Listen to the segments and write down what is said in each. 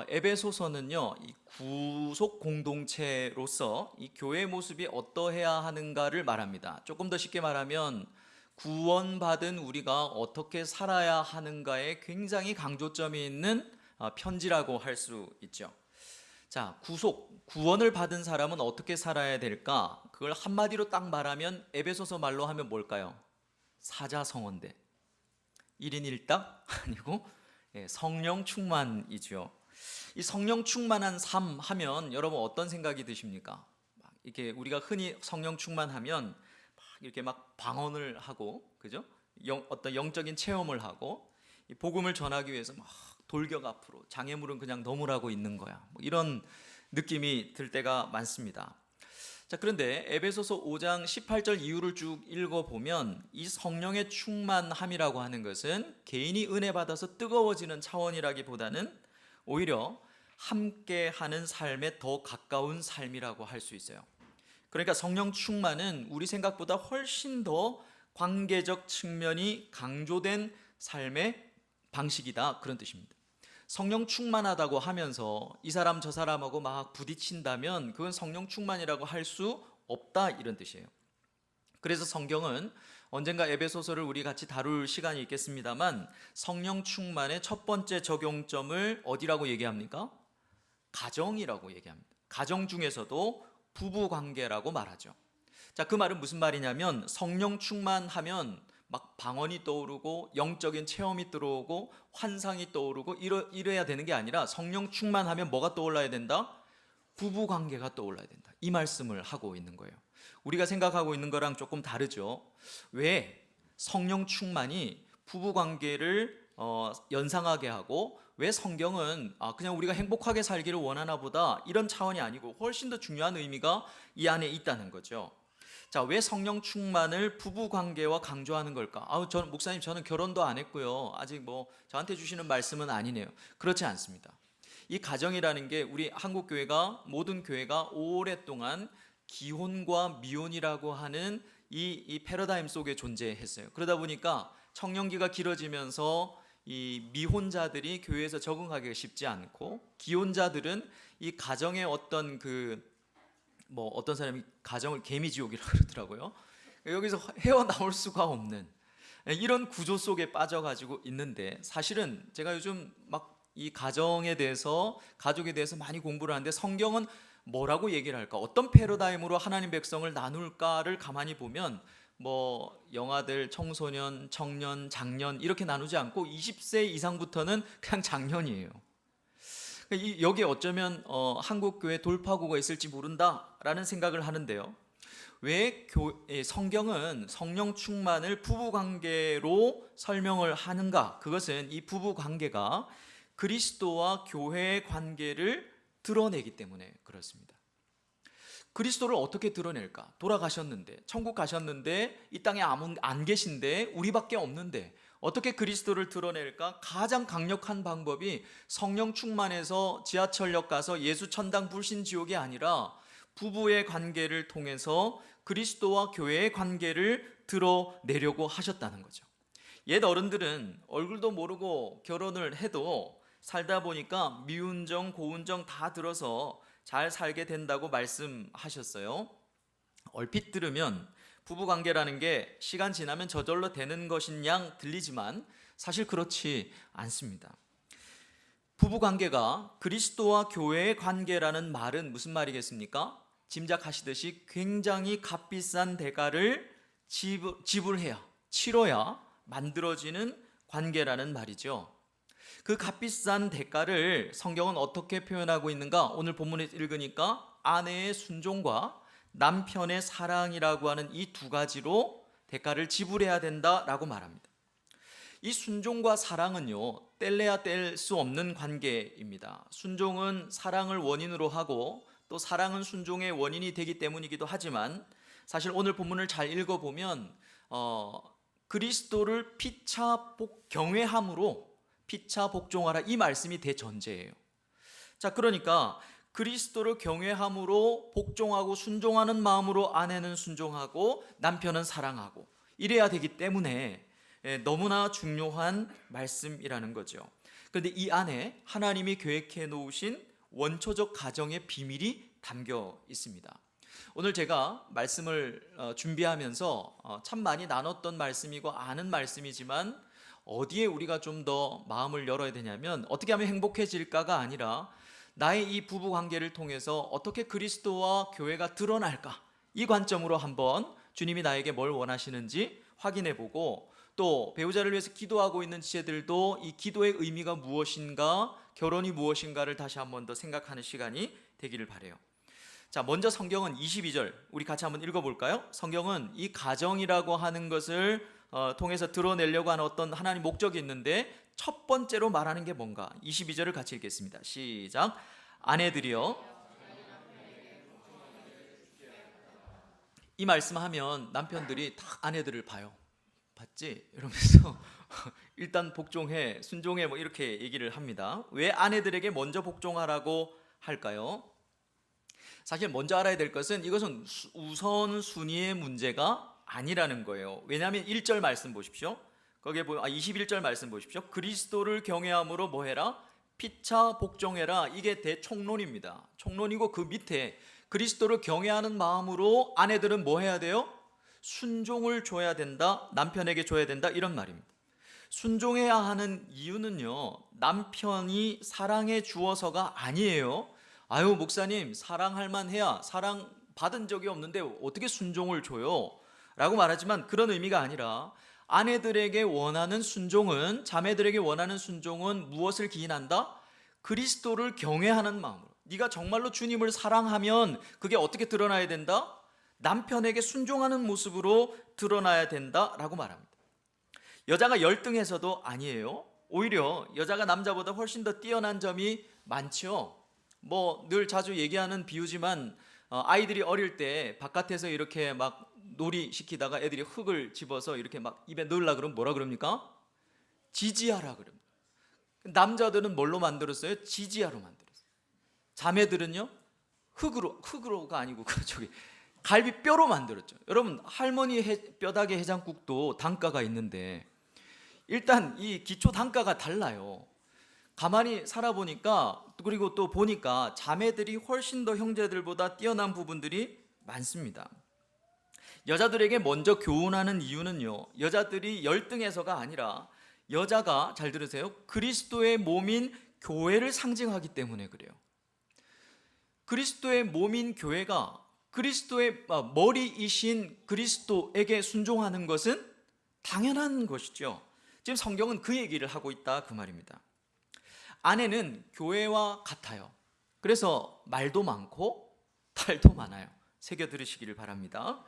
에베소서는요, 이 구속 공동체로서 이 교회의 모습이 어떠해야 하는가를 말합니다. 조금 더 쉽게 말하면 구원받은 우리가 어떻게 살아야 하는가에 굉장히 강조점이 있는 편지라고 할 수 있죠. 자, 구원을 받은 사람은 어떻게 살아야 될까? 그걸 한마디로 딱 말하면 에베소서 말로 하면 뭘까요? 사자성어인데 1인 1닭 아니고 성령 충만이죠. 이 성령 충만한 삶 하면 여러분 어떤 생각이 드십니까? 이렇게 우리가 흔히 성령 충만하면 이렇게 막 방언을 하고, 그죠? 어떤 영적인 체험을 하고 이 복음을 전하기 위해서 막 돌격 앞으로 장애물은 그냥 넘으라고 있는 거야. 뭐 이런 느낌이 들 때가 많습니다. 자, 그런데 에베소서 5장 18절 이후를 쭉 읽어보면 이 성령의 충만함이라고 하는 것은 개인이 은혜 받아서 뜨거워지는 차원이라기보다는 오히려 함께하는 삶에 더 가까운 삶이라고 할 수 있어요. 그러니까 성령 충만은 우리 생각보다 훨씬 더 관계적 측면이 강조된 삶의 방식이다, 그런 뜻입니다. 성령 충만하다고 하면서 이 사람 저 사람하고 막 부딪힌다면 그건 성령 충만이라고 할 수 없다, 이런 뜻이에요. 그래서 성경은 언젠가 에베소서를 우리 같이 다룰 시간이 있겠습니다만 성령 충만의 첫 번째 적용점을 어디라고 얘기합니까? 가정이라고 얘기합니다. 가정 중에서도 부부 관계라고 말하죠. 자, 그 말은 무슨 말이냐면 성령 충만하면 막 방언이 떠오르고 영적인 체험이 들어오고 환상이 떠오르고 이래야 되는 게 아니라 성령 충만하면 뭐가 떠올라야 된다? 부부 관계가 떠올라야 된다. 이 말씀을 하고 있는 거예요. 우리가 생각하고 있는 거랑 조금 다르죠. 왜 성령 충만이 부부 관계를 연상하게 하고 왜 성경은 그냥 우리가 행복하게 살기를 원하나 보다 이런 차원이 아니고 훨씬 더 중요한 의미가 이 안에 있다는 거죠. 자, 왜 성령 충만을 부부 관계와 강조하는 걸까? 저는 목사님, 저는 결혼도 안 했고요. 아직 뭐 저한테 주시는 말씀은 아니네요. 그렇지 않습니다. 이 가정이라는 게 우리 한국 교회가, 모든 교회가 오랫동안 기혼과 미혼이라고 하는 이 패러다임 속에 존재했어요. 그러다 보니까 청년기가 길어지면서 이 미혼자들이 교회에서 적응하기가 쉽지 않고 기혼자들은 이 가정의 어떤 어떤 사람이 가정을 개미지옥이라고 그러더라고요. 여기서 헤어나올 수가 없는 이런 구조 속에 빠져가지고 있는데, 사실은 제가 요즘 막 이 가정에 대해서, 가족에 대해서 많이 공부를 하는데 성경은 뭐라고 얘기를 할까? 어떤 패러다임으로 하나님 백성을 나눌까를 가만히 보면 영아들, 청소년, 청년, 장년 이렇게 나누지 않고 20세 이상부터는 그냥 장년이에요. 여기에 어쩌면 한국 교회 돌파구가 있을지 모른다라는 생각을 하는데요. 왜 성경은 성령 충만을 부부 관계로 설명을 하는가? 그것은 이 부부 관계가 그리스도와 교회의 관계를 드러내기 때문에 그렇습니다. 그리스도를 어떻게 드러낼까? 돌아가셨는데, 천국 가셨는데 이 땅에 안 계신데, 우리밖에 없는데 어떻게 그리스도를 드러낼까? 가장 강력한 방법이 성령 충만해서 지하철역 가서 예수 천당 불신 지옥이 아니라 부부의 관계를 통해서 그리스도와 교회의 관계를 드러내려고 하셨다는 거죠. 옛 어른들은 얼굴도 모르고 결혼을 해도 살다 보니까 미운정, 고운정 다 들어서 잘 살게 된다고 말씀하셨어요. 얼핏 들으면 부부관계라는 게 시간 지나면 저절로 되는 것인 양 들리지만 사실 그렇지 않습니다. 부부관계가 그리스도와 교회의 관계라는 말은 무슨 말이겠습니까? 짐작하시듯이 굉장히 값비싼 대가를 지불해야, 치러야 만들어지는 관계라는 말이죠. 그 값비싼 대가를 성경은 어떻게 표현하고 있는가? 오늘 본문에 읽으니까 아내의 순종과 남편의 사랑이라고 하는 이 두 가지로 대가를 지불해야 된다라고 말합니다. 이 순종과 사랑은요, 뗄래야 뗄 수 없는 관계입니다. 순종은 사랑을 원인으로 하고 또 사랑은 순종의 원인이 되기 때문이기도 하지만, 사실 오늘 본문을 잘 읽어보면 그리스도를 피차 경외함으로 피차 복종하라, 이 말씀이 대전제예요. 자, 그러니까 그리스도를 경외함으로 복종하고 순종하는 마음으로 아내는 순종하고 남편은 사랑하고 이래야 되기 때문에 너무나 중요한 말씀이라는 거죠. 그런데 이 안에 하나님이 계획해 놓으신 원초적 가정의 비밀이 담겨 있습니다. 오늘 제가 말씀을 준비하면서 참 많이 나눴던 말씀이고 아는 말씀이지만 어디에 우리가 좀 더 마음을 열어야 되냐면 어떻게 하면 행복해질까가 아니라 나의 이 부부 관계를 통해서 어떻게 그리스도와 교회가 드러날까, 이 관점으로 한번 주님이 나에게 뭘 원하시는지 확인해 보고, 또 배우자를 위해서 기도하고 있는 지체들도 이 기도의 의미가 무엇인가, 결혼이 무엇인가를 다시 한번 더 생각하는 시간이 되기를 바라요. 자, 먼저 성경은 22절 우리 같이 한번 읽어볼까요? 성경은 이 가정이라고 하는 것을 통해서 드러내려고 하는 어떤 하나님 목적이 있는데 첫 번째로 말하는 게 뭔가? 22절을 같이 읽겠습니다. 시작. 아내들이여. 이 말씀하면 남편들이 다 아내들을 봐요. 봤지? 이러면서 일단 복종해, 순종해, 뭐 이렇게 얘기를 합니다. 왜 아내들에게 먼저 복종하라고 할까요? 사실 먼저 알아야 될 것은 이것은 우선순위의 문제가 아니라는 거예요. 왜냐하면 1절 말씀 보십시오. 거기에 21절 말씀 보십시오. 그리스도를 경외함으로 뭐 해라? 피차 복종해라. 이게 대총론입니다. 총론이고 그 밑에 그리스도를 경외하는 마음으로 아내들은 뭐 해야 돼요? 순종을 줘야 된다. 남편에게 줘야 된다. 이런 말입니다. 순종해야 하는 이유는요, 남편이 사랑해 주어서가 아니에요. 아유 목사님, 사랑할 만해야, 사랑 받은 적이 없는데 어떻게 순종을 줘요? 라고 말하지만 그런 의미가 아니라 아내들에게 원하는 순종은, 자매들에게 원하는 순종은 무엇을 기인한다? 그리스도를 경외하는 마음으로. 네가 정말로 주님을 사랑하면 그게 어떻게 드러나야 된다? 남편에게 순종하는 모습으로 드러나야 된다라고 말합니다. 여자가 열등해서도 아니에요. 오히려 여자가 남자보다 훨씬 더 뛰어난 점이 많죠. 뭐 늘 자주 얘기하는 비유지만 아이들이 어릴 때 바깥에서 이렇게 막 놀이 시키다가 애들이 흙을 집어서 이렇게 막 입에 넣으려고 그러면 뭐라 그럽니까? 지지하라 그럽니다. 남자들은 뭘로 만들었어요? 지지하로 만들었어요. 자매들은요? 흙으로가 아니고 저기 갈비뼈로 만들었죠. 여러분, 할머니 뼈다귀 해장국도 단가가 있는데 일단 이 기초 단가가 달라요. 가만히 살아보니까, 그리고 또 보니까 자매들이 훨씬 더 형제들보다 뛰어난 부분들이 많습니다. 여자들에게 먼저 교훈하는 이유는요, 여자들이 열등해서가 아니라 여자가, 잘 들으세요, 그리스도의 몸인 교회를 상징하기 때문에 그래요. 그리스도의 몸인 교회가 그리스도의 머리이신 그리스도에게 순종하는 것은 당연한 것이죠. 지금 성경은 그 얘기를 하고 있다, 그 말입니다. 아내는 교회와 같아요. 그래서 말도 많고 탈도 많아요. 새겨 들으시기를 바랍니다.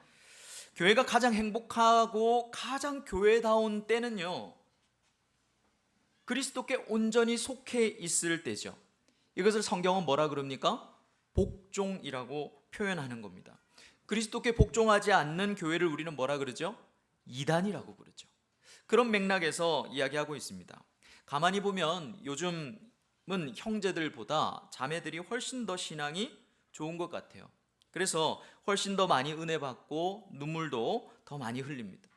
교회가 가장 행복하고 가장 교회다운 때는요, 그리스도께 온전히 속해 있을 때죠. 이것을 성경은 뭐라 그럽니까? 복종이라고 표현하는 겁니다. 그리스도께 복종하지 않는 교회를 우리는 뭐라 그러죠? 이단이라고 그러죠. 그런 맥락에서 이야기하고 있습니다. 가만히 보면 요즘은 형제들보다 자매들이 훨씬 더 신앙이 좋은 것 같아요. 그래서 훨씬 더 많이 은혜 받고 눈물도 더 많이 흘립니다.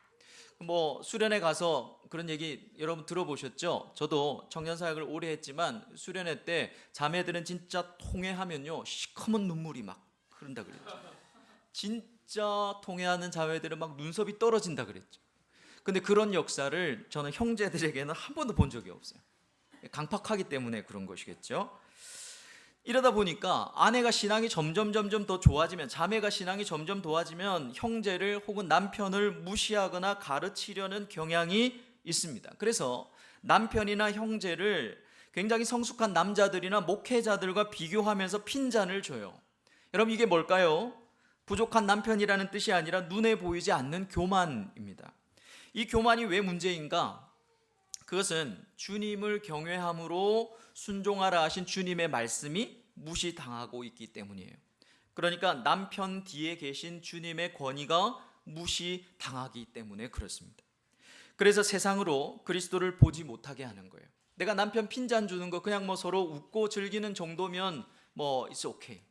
뭐 수련회 가서 그런 얘기 여러분 들어보셨죠? 저도 청년 사역을 오래 했지만 수련회 때 자매들은 진짜 통회하면요 시커먼 눈물이 막 흐른다 그랬죠. 진짜 통회하는 자매들은 막 눈썹이 떨어진다 그랬죠. 근데 그런 역사를 저는 형제들에게는 한 번도 본 적이 없어요. 강팍하기 때문에 그런 것이겠죠. 이러다 보니까 아내가 신앙이 점점 더 좋아지면, 자매가 신앙이 점점 좋아지면 형제를 혹은 남편을 무시하거나 가르치려는 경향이 있습니다. 그래서 남편이나 형제를 굉장히 성숙한 남자들이나 목회자들과 비교하면서 핀잔을 줘요. 여러분, 이게 뭘까요? 부족한 남편이라는 뜻이 아니라 눈에 보이지 않는 교만입니다. 이 교만이 왜 문제인가? 그것은 주님을 경외함으로 순종하라 하신 주님의 말씀이 무시당하고 있기 때문이에요. 그러니까 남편 뒤에 계신 주님의 권위가 무시당하기 때문에 그렇습니다. 그래서 세상으로 그리스도를 보지 못하게 하는 거예요. 내가 남편 핀잔 주는 거 그냥 뭐 서로 웃고 즐기는 정도면 뭐 it's okay.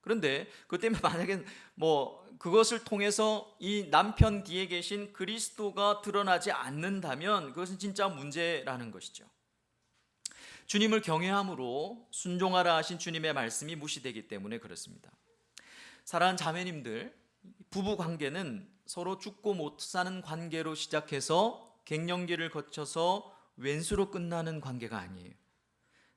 그런데 그것 때문에 만약에 뭐 그것을 통해서 이 남편 뒤에 계신 그리스도가 드러나지 않는다면 그것은 진짜 문제라는 것이죠. 주님을 경외함으로 순종하라 하신 주님의 말씀이 무시되기 때문에 그렇습니다. 사랑하는 자매님들, 부부 관계는 서로 죽고 못 사는 관계로 시작해서 갱년기를 거쳐서 왼수로 끝나는 관계가 아니에요.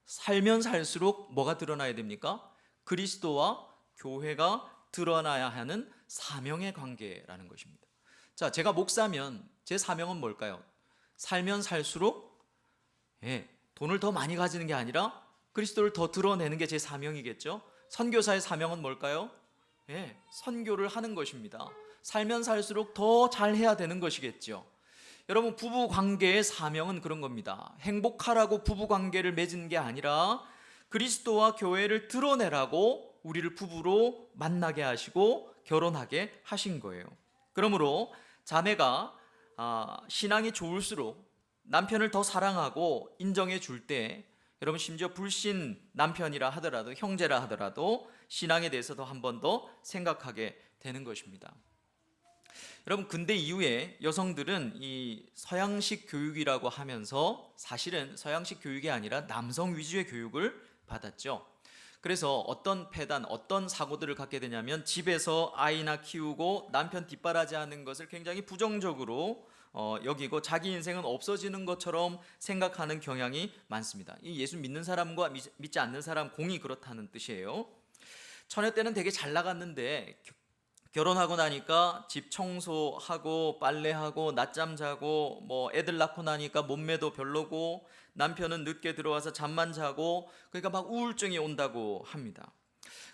살면 살수록 뭐가 드러나야 됩니까? 그리스도와 교회가 드러나야 하는 사명의 관계라는 것입니다. 자, 제가 목사면 제 사명은 뭘까요? 살면 살수록 돈을 더 많이 가지는 게 아니라 그리스도를 더 드러내는 게 제 사명이겠죠. 선교사의 사명은 뭘까요? 선교를 하는 것입니다. 살면 살수록 더 잘해야 되는 것이겠죠. 여러분, 부부 관계의 사명은 그런 겁니다. 행복하라고 부부 관계를 맺은 게 아니라 그리스도와 교회를 드러내라고 우리를 부부로 만나게 하시고 결혼하게 하신 거예요. 그러므로 자매가 신앙이 좋을수록 남편을 더 사랑하고 인정해 줄 때, 여러분 심지어 불신 남편이라 하더라도, 형제라 하더라도 신앙에 대해서도 한 번 더 생각하게 되는 것입니다. 여러분, 근대 이후에 여성들은 이 서양식 교육이라고 하면서 사실은 서양식 교육이 아니라 남성 위주의 교육을 받았죠. 그래서 어떤 패단, 어떤 사고들을 갖게 되냐면 집에서 아이나 키우고 남편 뒷바라지하는 것을 굉장히 부정적으로 여기고 자기 인생은 없어지는 것처럼 생각하는 경향이 많습니다. 이 예수 믿는 사람과 믿지 않는 사람 공이 그렇다는 뜻이에요. 처녀 때는 되게 잘 나갔는데 결혼하고 나니까 집 청소하고 빨래하고 낮잠 자고 애들 낳고 나니까 몸매도 별로고 남편은 늦게 들어와서 잠만 자고, 그러니까 막 우울증이 온다고 합니다.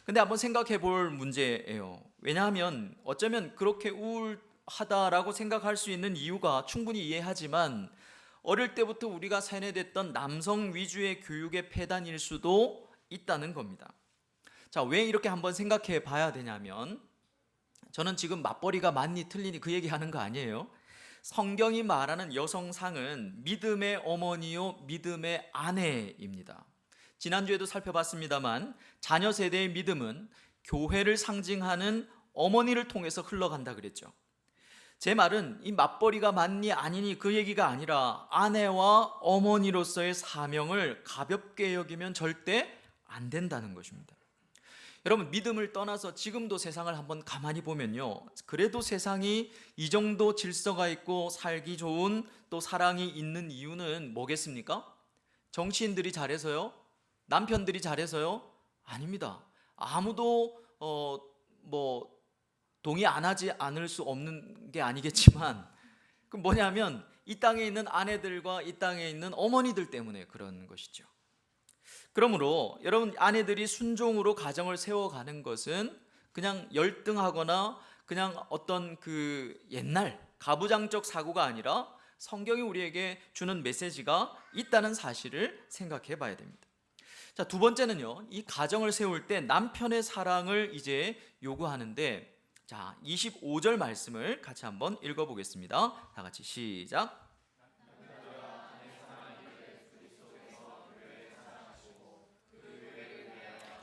근데 한번 생각해 볼 문제예요. 왜냐하면 어쩌면 그렇게 우울하다라고 생각할 수 있는 이유가 충분히 이해하지만 어릴 때부터 우리가 세뇌됐던 남성 위주의 교육의 폐단일 수도 있다는 겁니다. 자, 왜 이렇게 한번 생각해 봐야 되냐면, 저는 지금 맞벌이가 맞니 틀리니 그 얘기하는 거 아니에요. 성경이 말하는 여성상은 믿음의 어머니요 믿음의 아내입니다. 지난주에도 살펴봤습니다만 자녀 세대의 믿음은 교회를 상징하는 어머니를 통해서 흘러간다 그랬죠. 제 말은 이 맞벌이가 맞니 아니니 그 얘기가 아니라 아내와 어머니로서의 사명을 가볍게 여기면 절대 안 된다는 것입니다. 여러분, 믿음을 떠나서 지금도 세상을 한번 가만히 보면요, 그래도 세상이 이 정도 질서가 있고 살기 좋은 또 사랑이 있는 이유는 뭐겠습니까? 정치인들이 잘해서요? 남편들이 잘해서요? 아닙니다. 아무도 동의 안 하지 않을 수 없는 게 아니겠지만, 그 뭐냐면 이 땅에 있는 아내들과 이 땅에 있는 어머니들 때문에 그런 것이죠. 그러므로 여러분, 아내들이 순종으로 가정을 세워가는 것은 그냥 열등하거나 그냥 어떤 그 옛날 가부장적 사고가 아니라 성경이 우리에게 주는 메시지가 있다는 사실을 생각해 봐야 됩니다. 자, 두 번째는요, 이 가정을 세울 때 남편의 사랑을 이제 요구하는데, 자, 25절 말씀을 같이 한번 읽어보겠습니다. 다 같이 시작.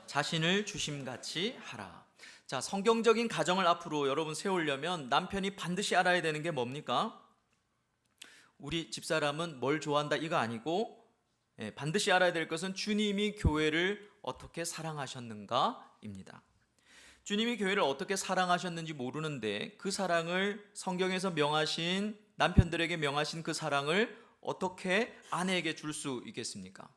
자신을 주심같이 하라. 자, 성경적인 가정을 앞으로 여러분 세우려면 남편이 반드시 알아야 되는 게 뭡니까? 우리 집사람은 뭘 좋아한다 이거 아니고, 반드시 알아야 될 것은 주님이 교회를 어떻게 사랑하셨는가입니다. 주님이 교회를 어떻게 사랑하셨는지 모르는데 그 사랑을 성경에서 명하신, 남편들에게 명하신 그 사랑을 어떻게 아내에게 줄 수 있겠습니까?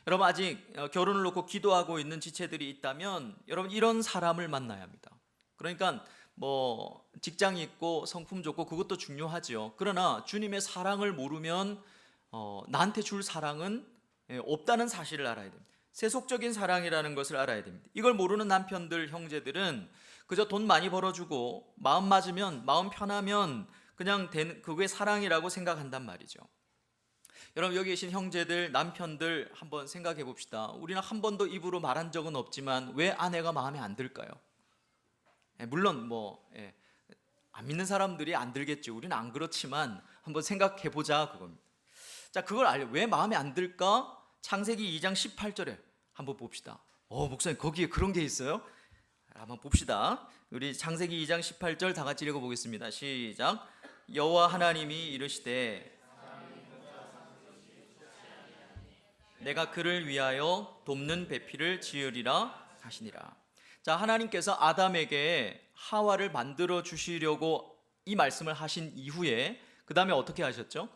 여러분, 아직 결혼을 놓고 기도하고 있는 지체들이 있다면 여러분, 이런 사람을 만나야 합니다. 그러니까 직장이 있고 성품 좋고 그것도 중요하죠. 그러나 주님의 사랑을 모르면 나한테 줄 사랑은 없다는 사실을 알아야 됩니다. 세속적인 사랑이라는 것을 알아야 됩니다. 이걸 모르는 남편들, 형제들은 그저 돈 많이 벌어주고 마음 맞으면, 마음 편하면 그냥 그게 사랑이라고 생각한단 말이죠. 여러분, 여기 계신 형제들, 남편들 한번 생각해 봅시다. 우리는 한 번도 입으로 말한 적은 없지만 왜 아내가 마음에 안 들까요? 물론 안 믿는 사람들이 안 들겠죠. 우리는 안 그렇지만 한번 생각해 보자 그겁니다. 자, 그걸 왜 마음에 안 들까? 창세기 2장 18절에 한번 봅시다. 목사님, 거기에 그런 게 있어요? 한번 봅시다. 우리 창세기 2장 18절 다 같이 읽어보겠습니다. 시작. 여호와 하나님이 이르시되 내가 그를 위하여 돕는 배필을 지으리라 하시니라. 자, 하나님께서 아담에게 하와를 만들어 주시려고 이 말씀을 하신 이후에 그 다음에 어떻게 하셨죠?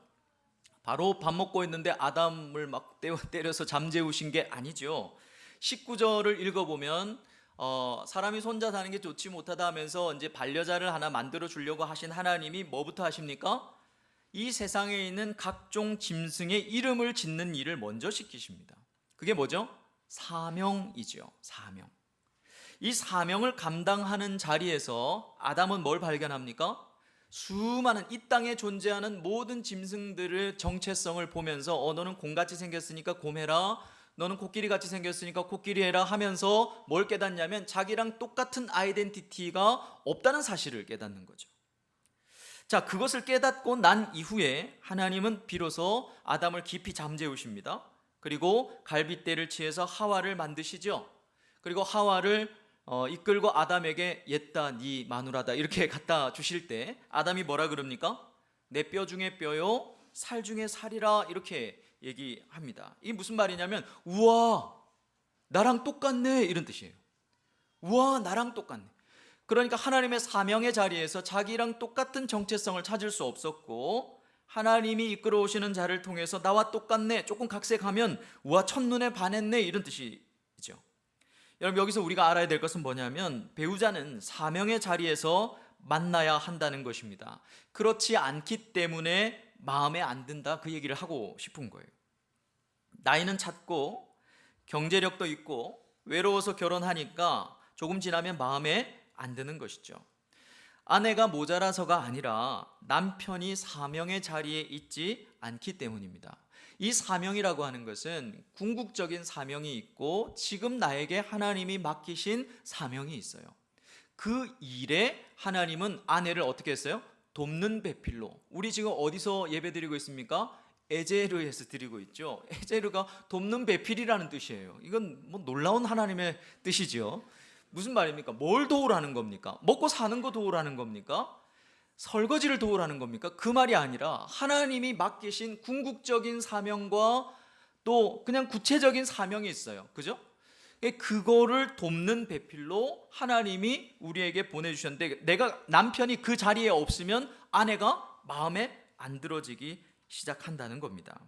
바로 밥 먹고 있는데 아담을 막 때려서 잠재우신 게 아니죠. 19절을 읽어보면 사람이 손자 사는 게 좋지 못하다 하면서 이제 반려자를 하나 만들어 주려고 하신 하나님이 뭐부터 하십니까? 이 세상에 있는 각종 짐승의 이름을 짓는 일을 먼저 시키십니다. 그게 뭐죠? 사명이죠. 사명. 이 사명을 감당하는 자리에서 아담은 뭘 발견합니까? 수많은 이 땅에 존재하는 모든 짐승들의 정체성을 보면서 너는 곰같이 생겼으니까 곰해라, 너는 코끼리같이 생겼으니까 코끼리 해라 하면서 뭘 깨닫냐면 자기랑 똑같은 아이덴티티가 없다는 사실을 깨닫는 거죠. 자, 그것을 깨닫고 난 이후에 하나님은 비로소 아담을 깊이 잠재우십니다. 그리고 갈빗대를 취해서 하와를 만드시죠. 그리고 하와를 이끌고 아담에게 옛다 네 마누라다 이렇게 갖다 주실 때 아담이 뭐라 그럽니까? 내 뼈 중에 뼈요 살 중에 살이라 이렇게 얘기합니다. 이게 무슨 말이냐면 우와 나랑 똑같네 이런 뜻이에요. 우와 나랑 똑같네. 그러니까 하나님의 사명의 자리에서 자기랑 똑같은 정체성을 찾을 수 없었고 하나님이 이끌어 오시는 자를 통해서 나와 똑같네, 조금 각색하면 우와 첫눈에 반했네 이런 뜻이죠. 여러분 여기서 우리가 알아야 될 것은 뭐냐면 배우자는 사명의 자리에서 만나야 한다는 것입니다. 그렇지 않기 때문에 마음에 안 든다 그 얘기를 하고 싶은 거예요. 나이는 찼고 경제력도 있고 외로워서 결혼하니까 조금 지나면 마음에 안 드는 것이죠. 아내가 모자라서가 아니라 남편이 사명의 자리에 있지 않기 때문입니다. 이 사명이라고 하는 것은 궁극적인 사명이 있고 지금 나에게 하나님이 맡기신 사명이 있어요. 그 일에 하나님은 아내를 어떻게 했어요? 돕는 배필로. 우리 지금 어디서 예배드리고 있습니까? 에제르에서 드리고 있죠. 에제르가 돕는 배필이라는 뜻이에요. 이건 뭐 놀라운 하나님의 뜻이죠. 무슨 말입니까? 뭘 도우라는 겁니까? 먹고 사는 거 도우라는 겁니까? 설거지를 도우라는 겁니까? 그 말이 아니라 하나님이 맡기신 궁극적인 사명과 또 그냥 구체적인 사명이 있어요. 그죠? 그거를 돕는 배필로 하나님이 우리에게 보내주셨는데 내가 남편이 그 자리에 없으면 아내가 마음에 안 들어지기 시작한다는 겁니다.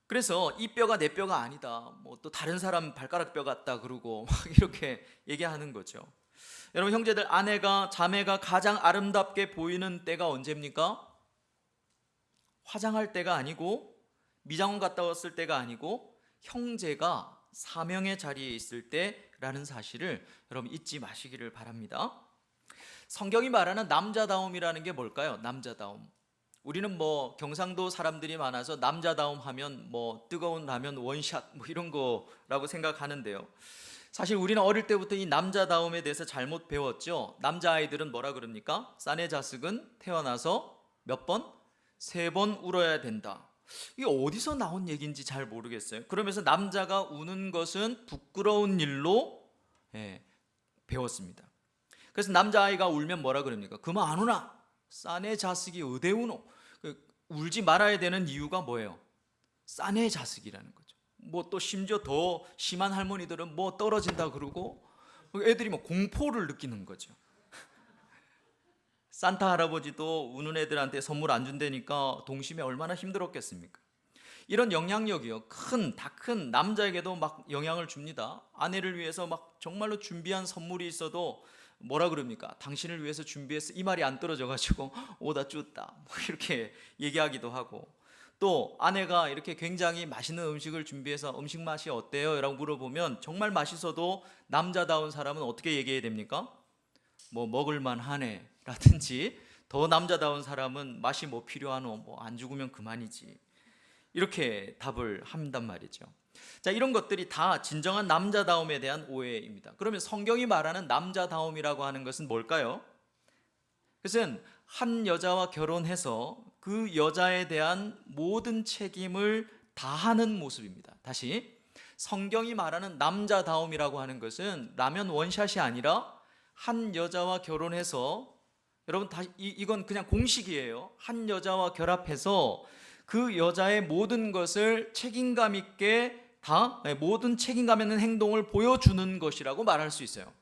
그래서 이 뼈가 내 뼈가 아니다. 뭐 또 다른 사람 발가락 뼈 같다 그러고 막 이렇게 얘기하는 거죠. 여러분 형제들, 아내가 자매가 가장 아름답게 보이는 때가 언제입니까? 화장할 때가 아니고 미장원 갔다 왔을 때가 아니고 형제가 사명의 자리에 있을 때라는 사실을 여러분 잊지 마시기를 바랍니다. 성경이 말하는 남자다움이라는 게 뭘까요? 남자다움. 우리는 뭐 경상도 사람들이 많아서 남자다움 하면 뭐 뜨거운 라면 원샷 뭐 이런 거라고 생각하는데요. 사실 우리는 어릴 때부터 이 남자다움에 대해서 잘못 배웠죠. 남자아이들은 뭐라 그럽니까? 싼의 자식은 태어나서 몇 번? 3번 울어야 된다. 이게 어디서 나온 얘기인지 잘 모르겠어요. 그러면서 남자가 우는 것은 부끄러운 일로 배웠습니다. 그래서 남자아이가 울면 뭐라 그럽니까? 그만 안 우나? 싼의 자식이 어디 우노? 울지 말아야 되는 이유가 뭐예요? 싼의 자식이라는 거죠. 뭐 또 심지어 더 심한 할머니들은 뭐 떨어진다 그러고 애들이 뭐 공포를 느끼는 거죠. 산타 할아버지도 우는 애들한테 선물 안 준다니까 동심에 얼마나 힘들었겠습니까? 이런 영향력이요. 다 큰 남자에게도 막 영향을 줍니다. 아내를 위해서 막 정말로 준비한 선물이 있어도 뭐라 그럽니까? 당신을 위해서 준비했어. 이 말이 안 떨어져 가지고 오다 쭈다 뭐 이렇게 얘기하기도 하고, 또 아내가 이렇게 굉장히 맛있는 음식을 준비해서 음식 맛이 어때요? 라고 물어보면 정말 맛있어도 남자다운 사람은 어떻게 얘기해야 됩니까? 뭐 먹을만 하네 라든지, 더 남자다운 사람은 맛이 뭐 필요하노? 뭐 안 죽으면 그만이지. 이렇게 답을 한단 말이죠. 자, 이런 것들이 다 진정한 남자다움에 대한 오해입니다. 그러면 성경이 말하는 남자다움이라고 하는 것은 뭘까요? 그것은 한 여자와 결혼해서 그 여자에 대한 모든 책임을 다하는 모습입니다. 다시, 성경이 말하는 남자다움이라고 하는 것은 라면 원샷이 아니라 한 여자와 결혼해서, 여러분 이건 그냥 공식이에요. 한 여자와 결합해서 그 여자의 모든 것을 책임감 있게 다 모든 책임감 있는 행동을 보여주는 것이라고 말할 수 있어요.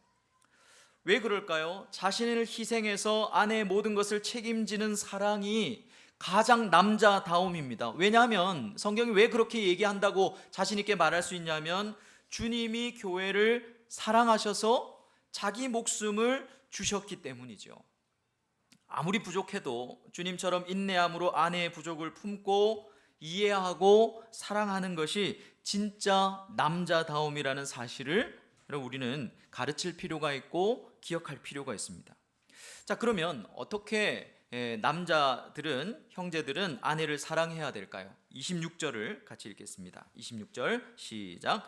왜 그럴까요? 자신을 희생해서 아내의 모든 것을 책임지는 사랑이 가장 남자다움입니다. 왜냐하면 성경이 왜 그렇게 얘기한다고 자신 있게 말할 수 있냐면 주님이 교회를 사랑하셔서 자기 목숨을 주셨기 때문이죠. 아무리 부족해도 주님처럼 인내함으로 아내의 부족을 품고 이해하고 사랑하는 것이 진짜 남자다움이라는 사실을 우리는 가르칠 필요가 있고 기억할 필요가 있습니다. 자, 그러면 어떻게 남자들은, 형제들은 아내를 사랑해야 될까요? 26절을 같이 읽겠습니다. 26절 시작.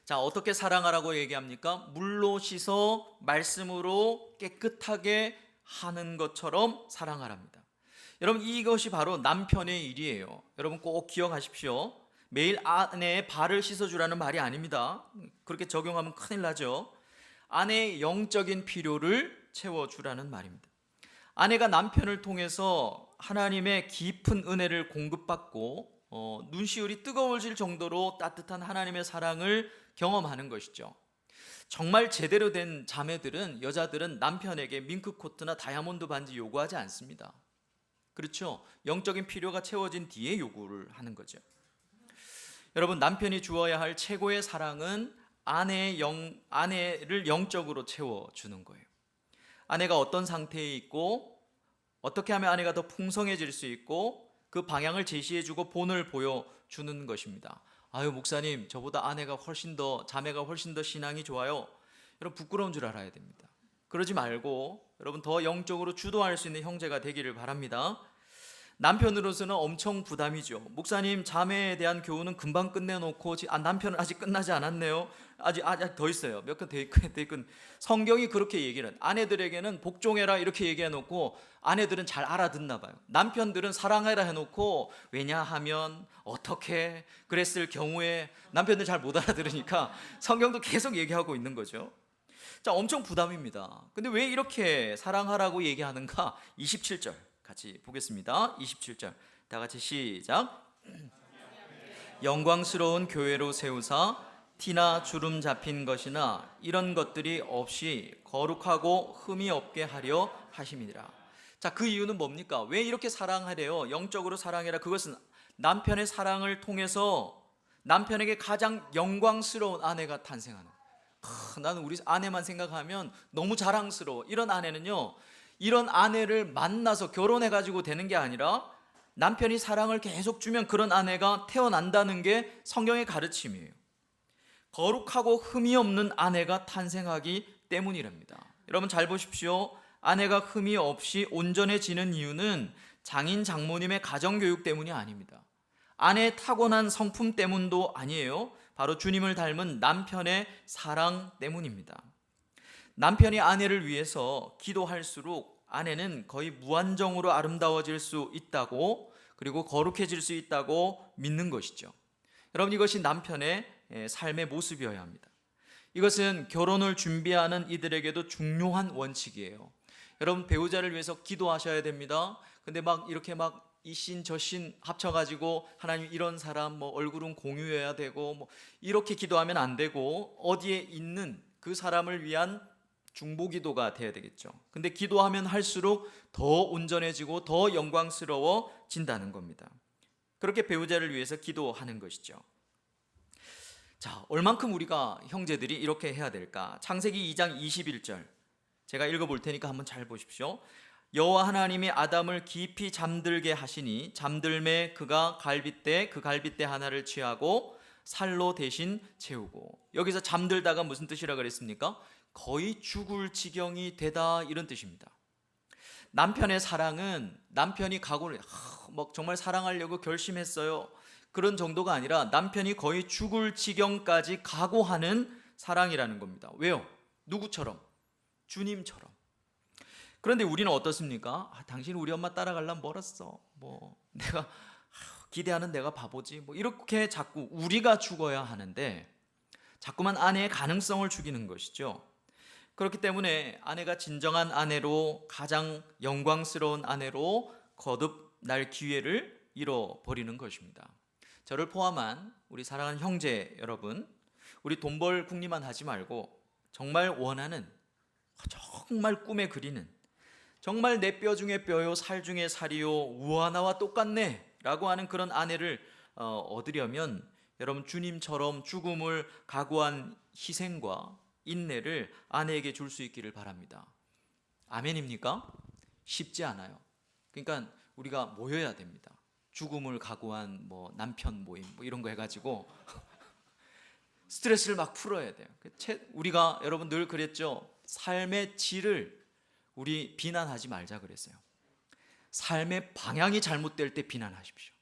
자, 어떻게 사랑하라고 얘기합니까? 물로 씻어 말씀으로 깨끗하게 하는 것처럼 사랑하랍니다. 여러분, 이것이 바로 남편의 일이에요. 여러분 꼭 기억하십시오. 매일 아내의 발을 씻어주라는 말이 아닙니다. 그렇게 적용하면 큰일 나죠. 아내의 영적인 필요를 채워주라는 말입니다. 아내가 남편을 통해서 하나님의 깊은 은혜를 공급받고 눈시울이 뜨거워질 정도로 따뜻한 하나님의 사랑을 경험하는 것이죠. 정말 제대로 된 자매들은, 여자들은 남편에게 밍크코트나 다이아몬드 반지 요구하지 않습니다. 그렇죠? 영적인 필요가 채워진 뒤에 요구를 하는 거죠. 여러분, 남편이 주어야 할 최고의 사랑은 아내를 영적으로 채워주는 거예요. 아내가 어떤 상태에 있고 어떻게 하면 아내가 더 풍성해질 수 있고 그 방향을 제시해주고 본을 보여주는 것입니다. 아유, 목사님, 저보다 자매가 훨씬 더 신앙이 좋아요. 여러분, 부끄러운 줄 알아야 됩니다. 그러지 말고 여러분 더 영적으로 주도할 수 있는 형제가 되기를 바랍니다. 남편으로서는 엄청 부담이죠. 목사님, 자매에 대한 교훈은 금방 끝내놓고 남편은 아직 끝나지 않았네요. 아직 더 있어요. 몇 건 더 있군. 성경이 그렇게 얘기는, 아내들에게는 복종해라 이렇게 얘기해놓고 아내들은 잘 알아듣나 봐요. 남편들은 사랑해라 해놓고 왜냐하면 어떻게 그랬을 경우에 남편들 잘 못 알아들으니까 성경도 계속 얘기하고 있는 거죠. 자, 엄청 부담입니다. 근데 왜 이렇게 사랑하라고 얘기하는가? 27절 같이 보겠습니다. 27절 다 같이 시작. 영광스러운 교회로 세우사 티나 주름 잡힌 것이나 이런 것들이 없이 거룩하고 흠이 없게 하려 하심이니라. 자, 그 이유는 뭡니까? 왜 이렇게 사랑하래요? 영적으로 사랑해라. 그것은 남편의 사랑을 통해서 남편에게 가장 영광스러운 아내가 탄생하는. 나는 우리 아내만 생각하면 너무 자랑스러워. 이런 아내는요, 이런 아내를 만나서 결혼해가지고 되는 게 아니라 남편이 사랑을 계속 주면 그런 아내가 태어난다는 게 성경의 가르침이에요. 거룩하고 흠이 없는 아내가 탄생하기 때문이랍니다. 여러분 잘 보십시오. 아내가 흠이 없이 온전해지는 이유는 장인 장모님의 가정교육 때문이 아닙니다. 아내의 타고난 성품 때문도 아니에요. 바로 주님을 닮은 남편의 사랑 때문입니다. 남편이 아내를 위해서 기도할수록 아내는 거의 무한정으로 아름다워질 수 있다고, 그리고 거룩해질 수 있다고 믿는 것이죠. 여러분, 이것이 남편의 삶의 모습이어야 합니다. 이것은 결혼을 준비하는 이들에게도 중요한 원칙이에요. 여러분, 배우자를 위해서 기도하셔야 됩니다. 근데 이렇게 이신 저신 합쳐가지고 하나님 이런 사람 얼굴은 공유해야 되고 이렇게 기도하면 안 되고, 어디에 있는 그 사람을 위한 중보기도가 돼야 되겠죠. 근데 기도하면 할수록 더 온전해지고 더 영광스러워진다는 겁니다. 그렇게 배우자를 위해서 기도하는 것이죠. 자, 얼만큼 우리가 형제들이 이렇게 해야 될까? 창세기 2장 21절 제가 읽어볼 테니까 한번 잘 보십시오. 여호와 하나님이 아담을 깊이 잠들게 하시니 잠들매 그가 그 갈빗대 하나를 취하고 살로 대신 채우고. 여기서 잠들다가 무슨 뜻이라 그랬습니까? 거의 죽을 지경이 되다, 이런 뜻입니다. 남편의 사랑은 남편이 각오를 정말 사랑하려고 결심했어요, 그런 정도가 아니라 남편이 거의 죽을 지경까지 각오하는 사랑이라는 겁니다. 왜요? 누구처럼? 주님처럼. 그런데 우리는 어떻습니까? 당신 우리 엄마 따라가려면 멀었어. 내가 기대하는 내가 바보지. 이렇게 자꾸 우리가 죽어야 하는데 자꾸만 아내의 가능성을 죽이는 것이죠. 그렇기 때문에 아내가 진정한 아내로, 가장 영광스러운 아내로 거듭날 기회를 잃어버리는 것입니다. 저를 포함한 우리 사랑하는 형제 여러분, 우리 돈 벌 궁리만 하지 말고 정말 원하는, 정말 꿈에 그리는, 정말 내 뼈 중에 뼈요 살 중에 살이요 우와 나와 똑같네 라고 하는 그런 아내를 얻으려면 여러분 주님처럼 죽음을 각오한 희생과 인내를 아내에게 줄 수 있기를 바랍니다. 아멘입니까? 쉽지 않아요. 그러니까 우리가 모여야 됩니다. 죽음을 각오한 남편 모임 이런 거 해가지고 스트레스를 막 풀어야 돼요. 우리가 여러분 늘 그랬죠. 삶의 질을 우리 비난하지 말자 그랬어요. 삶의 방향이 잘못될 때 비난하십시오.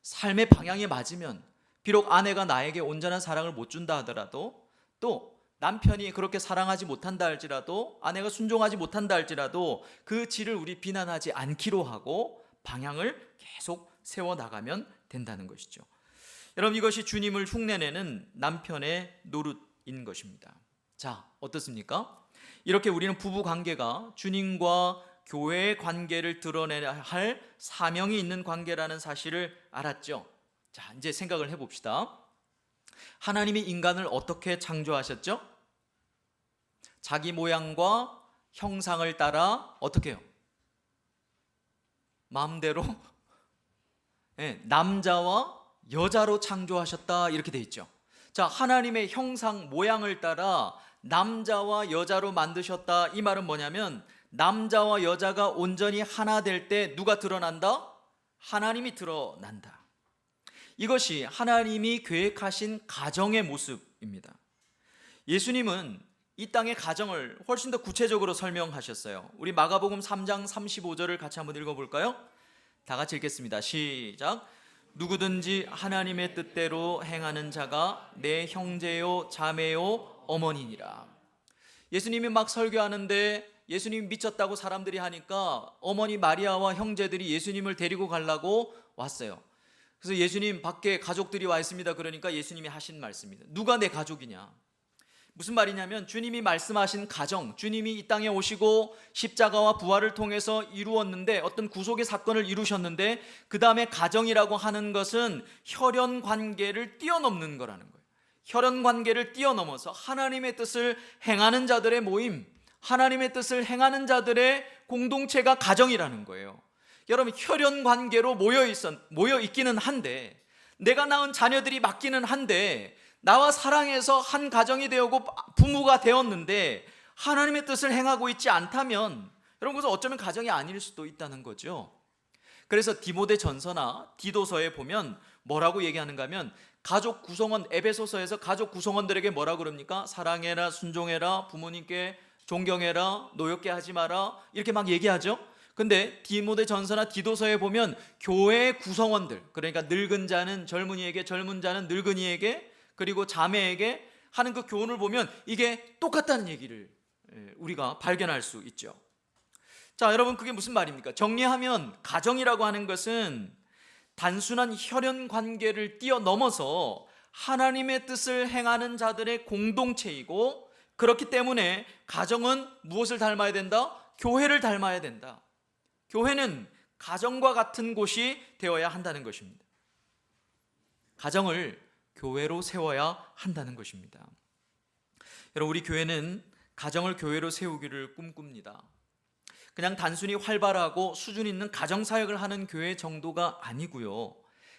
삶의 방향이 맞으면 비록 아내가 나에게 온전한 사랑을 못 준다 하더라도, 또 남편이 그렇게 사랑하지 못한다 할지라도, 아내가 순종하지 못한다 할지라도 그 질을 우리 비난하지 않기로 하고 방향을 계속 세워나가면 된다는 것이죠. 여러분, 이것이 주님을 흉내내는 남편의 노릇인 것입니다. 자, 어떻습니까? 이렇게 우리는 부부 관계가 주님과 교회의 관계를 드러내야 할 사명이 있는 관계라는 사실을 알았죠. 자, 이제 생각을 해봅시다. 하나님이 인간을 어떻게 창조하셨죠? 자기 모양과 형상을 따라 어떻게 해요? 마음대로 남자와 여자로 창조하셨다 이렇게 돼 있죠. 자, 하나님의 형상 모양을 따라 남자와 여자로 만드셨다. 이 말은 뭐냐면 남자와 여자가 온전히 하나 될 때 누가 드러난다? 하나님이 드러난다. 이것이 하나님이 계획하신 가정의 모습입니다. 예수님은 이 땅의 가정을 훨씬 더 구체적으로 설명하셨어요. 우리 마가복음 3장 35절을 같이 한번 읽어볼까요? 다 같이 읽겠습니다. 시작. 누구든지 하나님의 뜻대로 행하는 자가 내 형제요 자매요 어머니니라. 예수님이 막 설교하는데 예수님이 미쳤다고 사람들이 하니까 어머니 마리아와 형제들이 예수님을 데리고 가려고 왔어요. 그래서 예수님 밖에 가족들이 와 있습니다. 그러니까 예수님이 하신 말씀입니다. 누가 내 가족이냐? 무슨 말이냐면 주님이 말씀하신 가정, 주님이 이 땅에 오시고 십자가와 부활을 통해서 이루었는데, 어떤 구속의 사건을 이루셨는데, 그 다음에 가정이라고 하는 것은 혈연 관계를 뛰어넘는 거라는 거예요. 혈연 관계를 뛰어넘어서 하나님의 뜻을 행하는 자들의 모임, 하나님의 뜻을 행하는 자들의 공동체가 가정이라는 거예요. 여러분, 혈연 관계로 모여 있기는 한데, 내가 낳은 자녀들이 맞기는 한데, 나와 사랑해서 한 가정이 되었고 부모가 되었는데 하나님의 뜻을 행하고 있지 않다면 여러분, 그것은 어쩌면 가정이 아닐 수도 있다는 거죠. 그래서 디모데 전서나 디도서에 보면 뭐라고 얘기하는가 하면, 가족 구성원, 에베소서에서 가족 구성원들에게 뭐라고 그럽니까? 사랑해라, 순종해라, 부모님께 존경해라, 노엽게 하지 마라, 이렇게 막 얘기하죠. 근데 디모데 전서나 디도서에 보면 교회 구성원들, 그러니까 늙은 자는 젊은이에게, 젊은 자는 늙은이에게, 그리고 자매에게 하는 그 교훈을 보면 이게 똑같다는 얘기를 우리가 발견할 수 있죠. 자, 여러분, 그게 무슨 말입니까? 정리하면 가정이라고 하는 것은 단순한 혈연 관계를 뛰어넘어서 하나님의 뜻을 행하는 자들의 공동체이고, 그렇기 때문에 가정은 무엇을 닮아야 된다? 교회를 닮아야 된다. 교회는 가정과 같은 곳이 되어야 한다는 것입니다. 가정을 교회로 세워야 한다는 것입니다. 여러분, 우리 교회는 가정을 교회로 세우기를 꿈꿉니다. 그냥 단순히 활발하고 수준 있는 가정사역을 하는 교회 정도가 아니고요,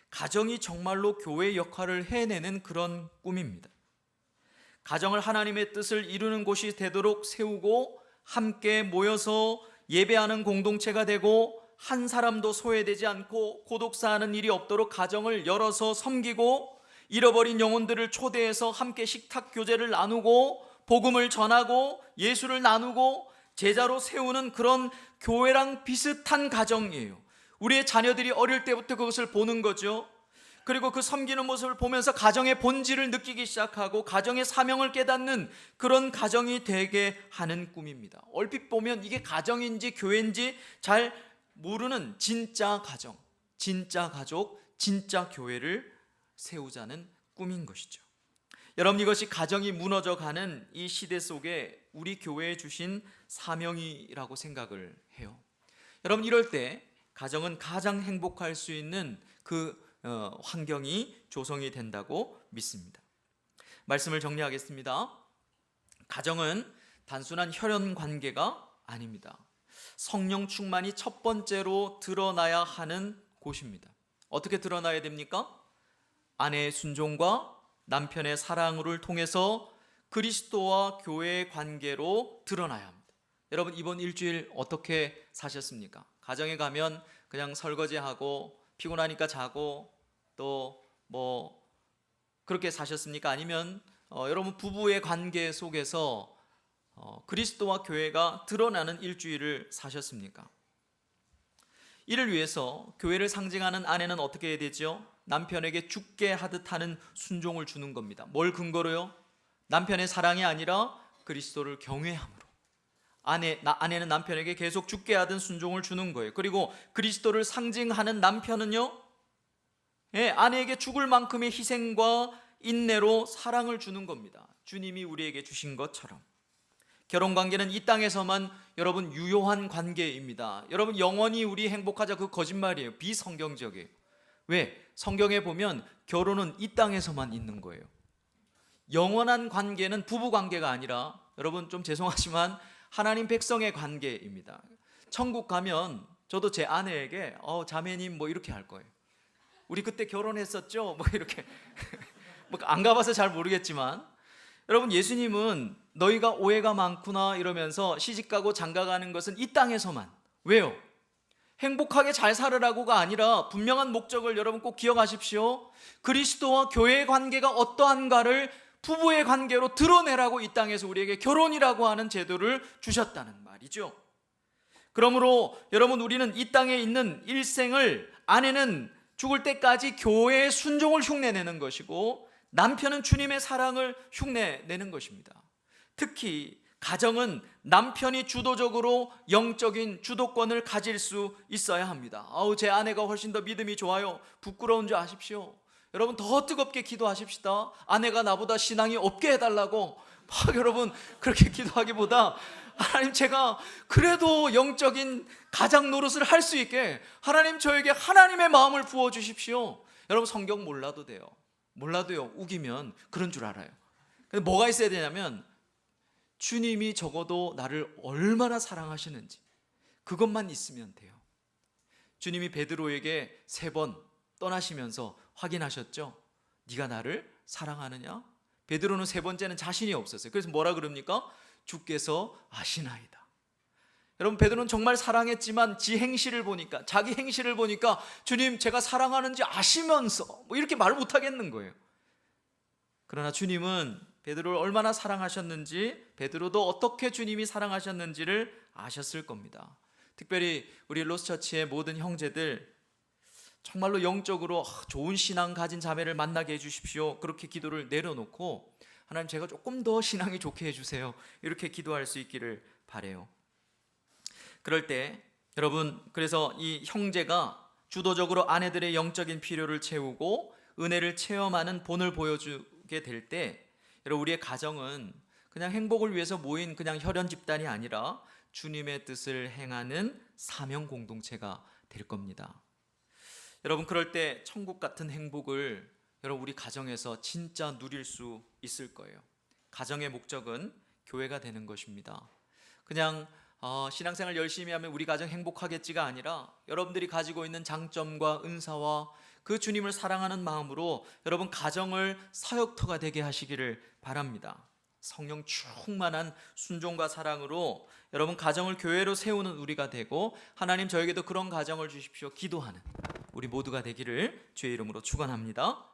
가정이 정말로 교회 역할을 해내는 그런 꿈입니다. 가정을 하나님의 뜻을 이루는 곳이 되도록 세우고, 함께 모여서 예배하는 공동체가 되고, 한 사람도 소외되지 않고 고독사하는 일이 없도록 가정을 열어서 섬기고, 잃어버린 영혼들을 초대해서 함께 식탁 교제를 나누고 복음을 전하고 예수를 나누고 제자로 세우는 그런 교회랑 비슷한 가정이에요. 우리의 자녀들이 어릴 때부터 그것을 보는 거죠. 그리고 그 섬기는 모습을 보면서 가정의 본질을 느끼기 시작하고 가정의 사명을 깨닫는 그런 가정이 되게 하는 꿈입니다. 얼핏 보면 이게 가정인지 교회인지 잘 모르는 진짜 가정, 진짜 가족, 진짜 교회를 세우자는 꿈인 것이죠. 여러분, 이것이 가정이 무너져가는 이 시대 속에 우리 교회에 주신 사명이라고 생각을 해요. 여러분, 이럴 때 가정은 가장 행복할 수 있는 그 환경이 조성이 된다고 믿습니다. 말씀을 정리하겠습니다. 가정은 단순한 혈연 관계가 아닙니다. 성령 충만이 첫 번째로 드러나야 하는 곳입니다. 어떻게 드러나야 됩니까? 아내의 순종과 남편의 사랑을 통해서 그리스도와 교회의 관계로 드러나야 합니다. 여러분, 이번 일주일 어떻게 사셨습니까? 가정에 가면 그냥 설거지하고 피곤하니까 자고 또 그렇게 사셨습니까? 아니면 여러분 부부의 관계 속에서 그리스도와 교회가 드러나는 일주일을 사셨습니까? 이를 위해서 교회를 상징하는 아내는 어떻게 해야 되죠? 남편에게 죽게 하듯 하는 순종을 주는 겁니다. 뭘 근거로요? 남편의 사랑이 아니라 그리스도를 경외함으로. 아내는 남편에게 계속 죽게 하듯 순종을 주는 거예요. 그리고 그리스도를 상징하는 남편은요, 아내에게 죽을 만큼의 희생과 인내로 사랑을 주는 겁니다. 주님이 우리에게 주신 것처럼. 결혼관계는 이 땅에서만 여러분 유효한 관계입니다. 여러분, 영원히 우리 행복하자, 그 거짓말이에요. 비성경적이에요. 왜? 성경에 보면 결혼은 이 땅에서만 있는 거예요. 영원한 관계는 부부관계가 아니라, 여러분 좀 죄송하지만 하나님 백성의 관계입니다. 천국 가면 저도 제 아내에게 자매님 이렇게 할 거예요. 우리 그때 결혼했었죠? 이렇게 안 가봐서 잘 모르겠지만, 여러분, 예수님은 너희가 오해가 많구나 이러면서 시집가고 장가가는 것은 이 땅에서만. 왜요? 행복하게 잘 살으라고가 아니라 분명한 목적을 여러분 꼭 기억하십시오. 그리스도와 교회의 관계가 어떠한가를 부부의 관계로 드러내라고 이 땅에서 우리에게 결혼이라고 하는 제도를 주셨다는 말이죠. 그러므로 여러분, 우리는 이 땅에 있는 일생을, 아내는 죽을 때까지 교회의 순종을 흉내내는 것이고 남편은 주님의 사랑을 흉내내는 것입니다. 특히 가정은 남편이 주도적으로 영적인 주도권을 가질 수 있어야 합니다. 제 아내가 훨씬 더 믿음이 좋아요. 부끄러운 줄 아십시오. 여러분, 더 뜨겁게 기도하십시다. 아내가 나보다 신앙이 없게 해달라고 여러분 그렇게 기도하기보다, 하나님, 제가 그래도 영적인 가장 노릇을 할 수 있게 하나님 저에게 하나님의 마음을 부어주십시오. 여러분, 성경 몰라도 돼요. 몰라도요, 우기면 그런 줄 알아요. 근데 뭐가 있어야 되냐면 주님이 적어도 나를 얼마나 사랑하시는지, 그것만 있으면 돼요. 주님이 베드로에게 3번 떠나시면서 확인하셨죠? 네가 나를 사랑하느냐? 베드로는 3번째는 자신이 없었어요. 그래서 뭐라 그럽니까? 주께서 아시나이다. 여러분, 베드로는 정말 사랑했지만 자기 행실을 보니까 주님, 제가 사랑하는지 아시면서 이렇게 말 못하겠는 거예요. 그러나 주님은 베드로를 얼마나 사랑하셨는지, 베드로도 어떻게 주님이 사랑하셨는지를 아셨을 겁니다. 특별히 우리 로스처치의 모든 형제들, 정말로 영적으로 좋은 신앙 가진 자매를 만나게 해주십시오. 그렇게 기도를 내려놓고, 하나님, 제가 조금 더 신앙이 좋게 해주세요. 이렇게 기도할 수 있기를 바라요. 그럴 때 여러분, 그래서 이 형제가 주도적으로 아내들의 영적인 필요를 채우고 은혜를 체험하는 본을 보여주게 될 때, 여러분, 우리의 가정은 그냥 행복을 위해서 모인 그냥 혈연 집단이 아니라 주님의 뜻을 행하는 사명 공동체가 될 겁니다. 여러분, 그럴 때 천국 같은 행복을 여러분 우리 가정에서 진짜 누릴 수 있을 거예요. 가정의 목적은 교회가 되는 것입니다. 그냥 신앙생활 열심히 하면 우리 가정 행복하겠지가 아니라, 여러분들이 가지고 있는 장점과 은사와 그 주님을 사랑하는 마음으로 여러분 가정을 사역터가 되게 하시기를 바랍니다. 성령 충만한 순종과 사랑으로 여러분 가정을 교회로 세우는 우리가 되고, 하나님 저에게도 그런 가정을 주십시오 기도하는 우리 모두가 되기를 주의 이름으로 축원합니다.